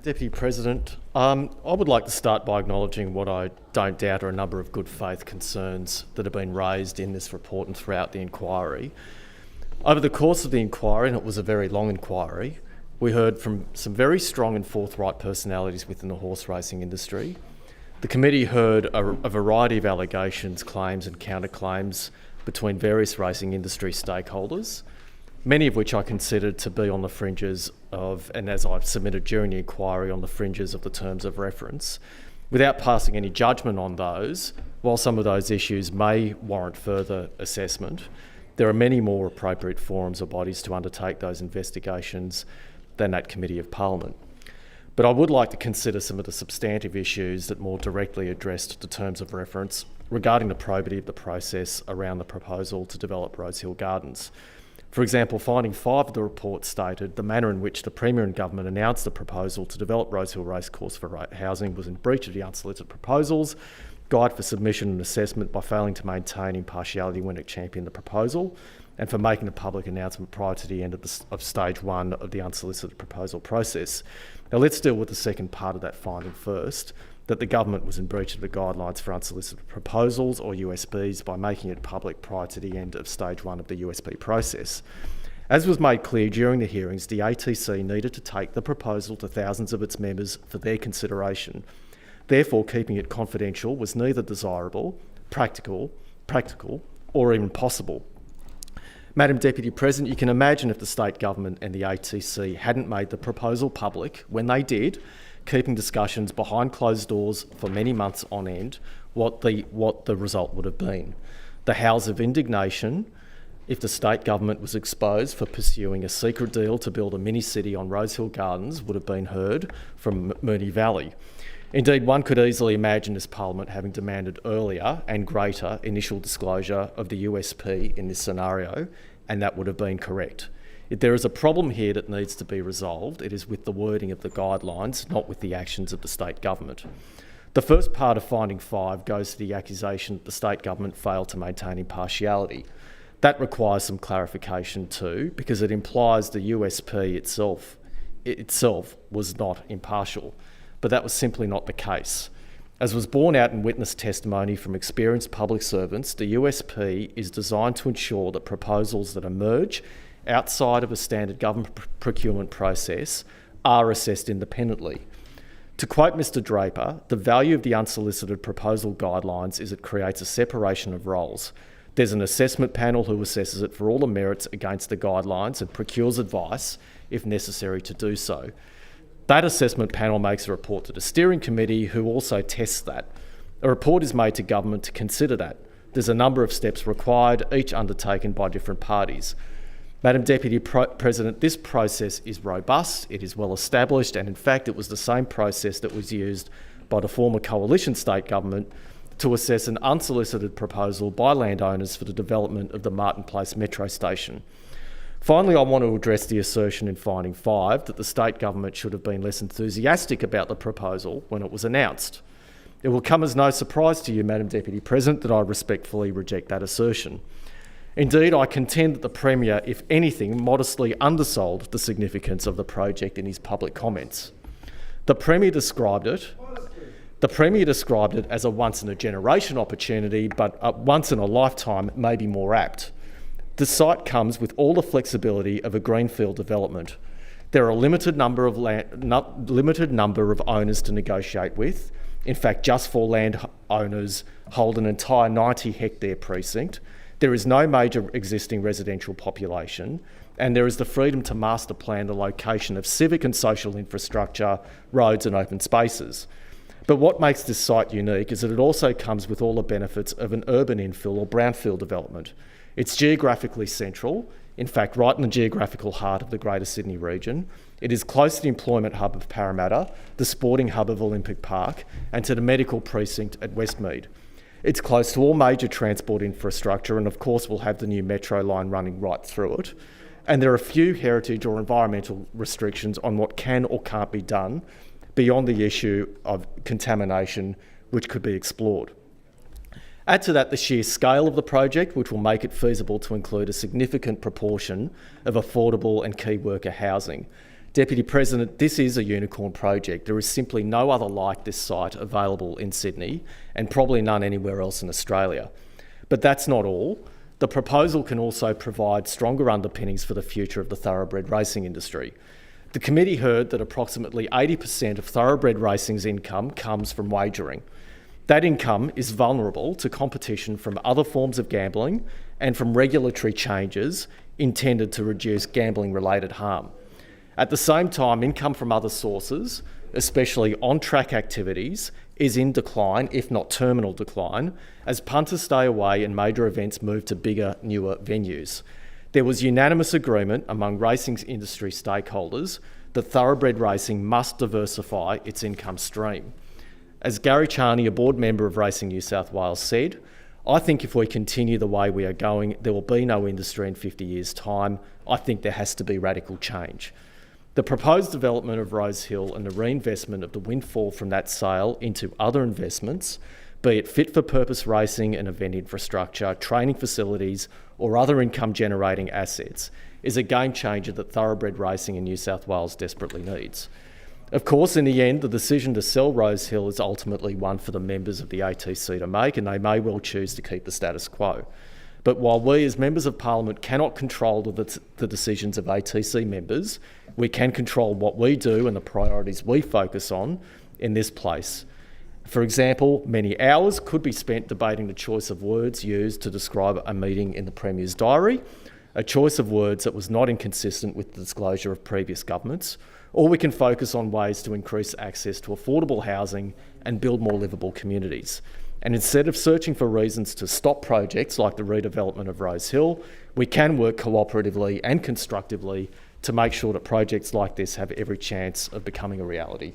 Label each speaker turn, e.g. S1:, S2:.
S1: Deputy President, I would like to start by acknowledging what I don't doubt are a number of good faith concerns that have been raised in this report and throughout the inquiry. Over the course of the inquiry, and it was a very long inquiry, we heard from some very strong and forthright personalities within the horse racing industry. The committee heard a variety of allegations, claims and counterclaims between various racing industry stakeholders, many of which I considered to be on the fringes of, and as I've submitted during the inquiry, on the fringes of the terms of reference. Without passing any judgment on those, while some of those issues may warrant further assessment, there are many more appropriate forums or bodies to undertake those investigations than that Committee of Parliament. But I would like to consider some of the substantive issues that more directly addressed the terms of reference regarding the probity of the process around the proposal to develop Rosehill Gardens. For example, finding 5 of the report stated the manner in which the Premier and Government announced the proposal to develop Rosehill Racecourse for housing was in breach of the unsolicited proposals guide for submission and assessment by failing to maintain impartiality when it championed the proposal, and for making a public announcement prior to the end of stage 1 of the unsolicited proposal process. Now let's deal with the second part of that finding first, that the government was in breach of the guidelines for unsolicited proposals, or USPs, by making it public prior to the end of stage 1 of the USP process. As was made clear during the hearings, the ATC needed to take the proposal to thousands of its members for their consideration. Therefore, keeping it confidential was neither desirable, practical, or even possible. Madam Deputy President, you can imagine if the state government and the ATC hadn't made the proposal public when they did, keeping discussions behind closed doors for many months on end, what the result would have been. The howls of indignation if the state government was exposed for pursuing a secret deal to build a mini-city on Rosehill Gardens would have been heard from Moonee Valley. Indeed, one could easily imagine this Parliament having demanded earlier and greater initial disclosure of the USP in this scenario, and that would have been correct. If there is a problem here that needs to be resolved, it is with the wording of the guidelines, not with the actions of the state government. The first part of finding 5 goes to the accusation that the state government failed to maintain impartiality. That requires some clarification too, because it implies the USP itself was not impartial. But that was simply not the case. As was borne out in witness testimony from experienced public servants, the USP is designed to ensure that proposals that emerge outside of a standard government procurement process are assessed independently. To quote Mr Draper, the value of the unsolicited proposal guidelines is it creates a separation of roles. There's an assessment panel who assesses it for all the merits against the guidelines and procures advice if necessary to do so. That assessment panel makes a report to the steering committee, who also tests that. A report is made to government to consider that. There's a number of steps required, each undertaken by different parties. Madam Deputy President, this process is robust, it is well established, and in fact it was the same process that was used by the former coalition state government to assess an unsolicited proposal by landowners for the development of the Martin Place metro station. Finally, I want to address the assertion in finding 5 that the state government should have been less enthusiastic about the proposal when it was announced. It will come as no surprise to you, Madam Deputy President, that I respectfully reject that assertion. Indeed, I contend that the Premier, if anything, modestly undersold the significance of the project in his public comments. The Premier described it as a once-in-a-generation opportunity, but a once-in-a-lifetime may be more apt. The site comes with all the flexibility of a greenfield development. There are a limited number of owners to negotiate with. In fact, just 4 landowners hold an entire 90-hectare precinct. There is no major existing residential population, and there is the freedom to master plan the location of civic and social infrastructure, roads and open spaces. But what makes this site unique is that it also comes with all the benefits of an urban infill or brownfield development. It's geographically central, in fact right in the geographical heart of the Greater Sydney region. It is close to the employment hub of Parramatta, the sporting hub of Olympic Park, and to the medical precinct at Westmead. It's close to all major transport infrastructure, and of course will have the new metro line running right through it. And there are few heritage or environmental restrictions on what can or can't be done beyond the issue of contamination, which could be explored. Add to that the sheer scale of the project, which will make it feasible to include a significant proportion of affordable and key worker housing. Deputy President, this is a unicorn project. There is simply no other like this site available in Sydney, and probably none anywhere else in Australia. But that's not all. The proposal can also provide stronger underpinnings for the future of the thoroughbred racing industry. The committee heard that approximately 80% of thoroughbred racing's income comes from wagering. That income is vulnerable to competition from other forms of gambling and from regulatory changes intended to reduce gambling-related harm. At the same time, income from other sources, especially on-track activities, is in decline, if not terminal decline, as punters stay away and major events move to bigger, newer venues. There was unanimous agreement among racing industry stakeholders that thoroughbred racing must diversify its income stream. As Gary Charney, a board member of Racing New South Wales, said, "I think if we continue the way we are going, there will be no industry in 50 years' time. I think there has to be radical change." The proposed development of Rose Hill and the reinvestment of the windfall from that sale into other investments, be it fit-for-purpose racing and event infrastructure, training facilities, or other income-generating assets, is a game changer that thoroughbred racing in New South Wales desperately needs. Of course, in the end, the decision to sell Rose Hill is ultimately one for the members of the ATC to make, and they may well choose to keep the status quo. But while we as members of Parliament cannot control the decisions of ATC members, we can control what we do and the priorities we focus on in this place. For example, many hours could be spent debating the choice of words used to describe a meeting in the Premier's diary, a choice of words that was not inconsistent with the disclosure of previous governments, or we can focus on ways to increase access to affordable housing and build more livable communities. And instead of searching for reasons to stop projects like the redevelopment of Rose Hill, we can work cooperatively and constructively to make sure that projects like this have every chance of becoming a reality.